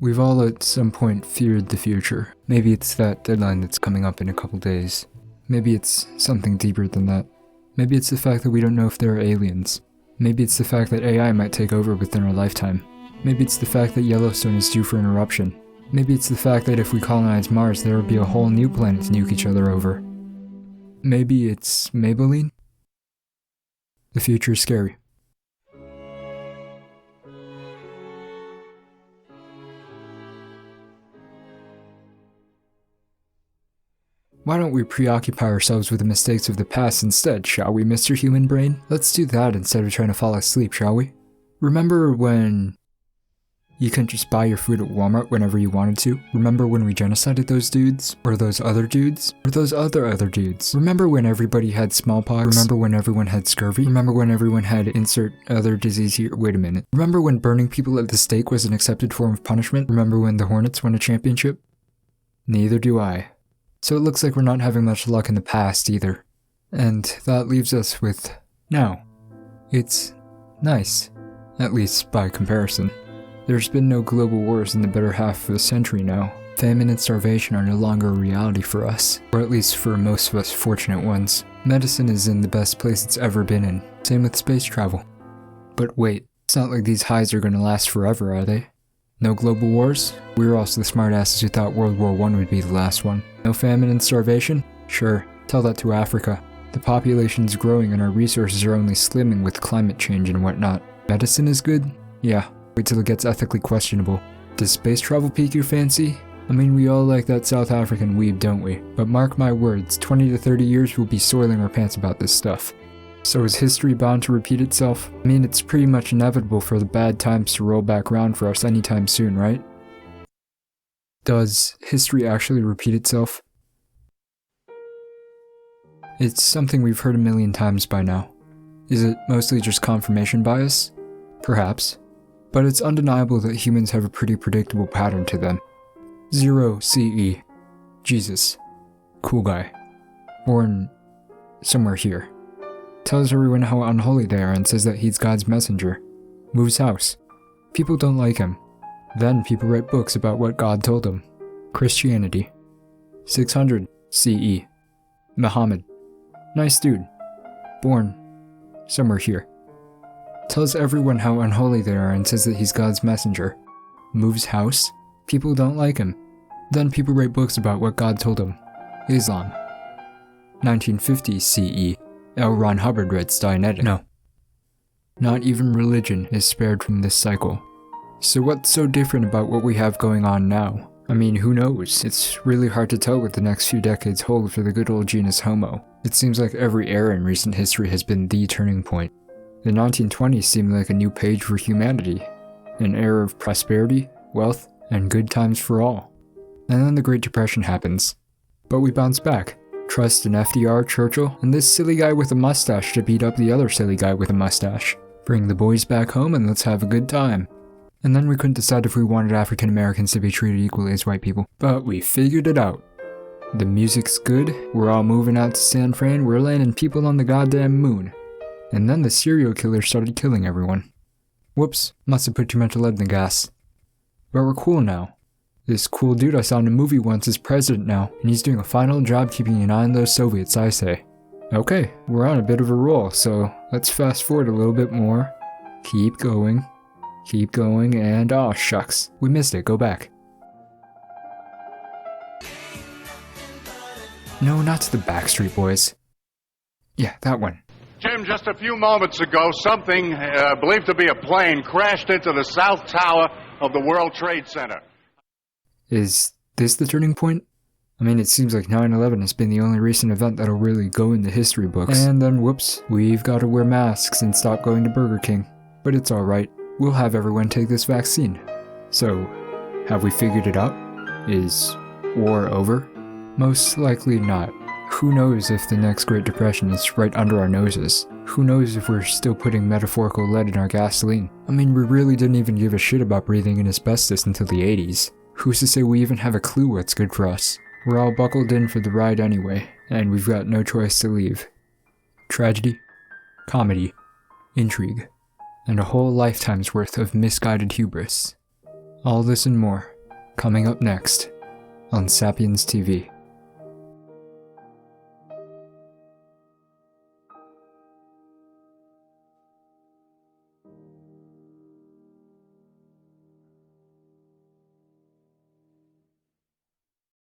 We've all at some point feared the future. Maybe it's that deadline that's coming up in a couple days. Maybe it's something deeper than that. Maybe it's the fact that we don't know if there are aliens. Maybe it's the fact that AI might take over within our lifetime. Maybe it's the fact that Yellowstone is due for an eruption. Maybe it's the fact that if we colonize Mars, there will be a whole new planet to nuke each other over. Maybe it's Maybelline? The future is scary. Why don't we preoccupy ourselves with the mistakes of the past instead, shall we, Mr. Human Brain? Let's do that instead of trying to fall asleep, shall we? Remember when you couldn't just buy your food at Walmart whenever you wanted to? Remember when we genocided those dudes? Or those other dudes? Or those other dudes? Remember when everybody had smallpox? Remember when everyone had scurvy? Remember when everyone had insert other disease here? Wait a minute. Remember when burning people at the stake was an accepted form of punishment? Remember when the Hornets won a championship? Neither do I. So it looks like we're not having much luck in the past either. And that leaves us with now. It's nice, at least by comparison. There's been no global wars in the better half of a century now. Famine and starvation are no longer a reality for us, or at least for most of us fortunate ones. Medicine is in the best place it's ever been in. Same with space travel. But wait, it's not like these highs are gonna last forever, are they? No global wars? We were also the smartasses who thought World War I would be the last one. No famine and starvation? Sure, tell that to Africa. The population's growing and our resources are only slimming with climate change and whatnot. Medicine is good? Yeah, wait till it gets ethically questionable. Does space travel pique your fancy? I mean, we all like that South African weeb, don't we? But mark my words, 20 to 30 years we'll be soiling our pants about this stuff. So is history bound to repeat itself? I mean, it's pretty much inevitable for the bad times to roll back around for us anytime soon, right? Does history actually repeat itself? It's something we've heard a million times by now. Is it mostly just confirmation bias? Perhaps. But it's undeniable that humans have a pretty predictable pattern to them. 0 CE. Jesus. Cool guy. Born somewhere here. Tells everyone how unholy they are and says that he's God's messenger. Moves house. People don't like him. Then people write books about what God told them. Christianity. 600 CE. Muhammad. Nice dude. Born somewhere here. Tells everyone how unholy they are and says that he's God's messenger. Moves house. People don't like him. Then people write books about what God told them. Islam. 1950 CE. L. Ron Hubbard writes Dianetic. No. Not even religion is spared from this cycle. So what's so different about what we have going on now? I mean, who knows? It's really hard to tell what the next few decades hold for the good old genus Homo. It seems like every era in recent history has been the turning point. The 1920s seemed like a new page for humanity. An era of prosperity, wealth, and good times for all. And then the Great Depression happens. But we bounce back. Trust in FDR, Churchill, and this silly guy with a mustache to beat up the other silly guy with a mustache. Bring the boys back home and let's have a good time. And then we couldn't decide if we wanted African Americans to be treated equally as white people. But we figured it out. The music's good, we're all moving out to San Fran, we're landing people on the goddamn moon. And then the serial killer started killing everyone. Whoops, must have put too much lead in the gas. But we're cool now. This cool dude I saw in a movie once is president now, and he's doing a fine old job keeping an eye on those Soviets, I say. Okay, we're on a bit of a roll, so let's fast forward a little bit more. Keep going, and aw shucks, we missed it, go back. No, not to the Backstreet Boys. Yeah, that one. Jim, just a few moments ago, something believed to be a plane crashed into the South Tower of the World Trade Center. Is this the turning point? I mean, it seems like 9/11 has been the only recent event that'll really go in the history books. And then whoops, we've got to wear masks and stop going to Burger King. But it's alright, we'll have everyone take this vaccine. So, have we figured it out? Is war over? Most likely not. Who knows if the next Great Depression is right under our noses? Who knows if we're still putting metaphorical lead in our gasoline? I mean, we really didn't even give a shit about breathing in asbestos until the 80s. Who's to say we even have a clue what's good for us? We're all buckled in for the ride anyway, and we've got no choice to leave. Tragedy, comedy, intrigue, and a whole lifetime's worth of misguided hubris. All this and more, coming up next on Sapiens TV.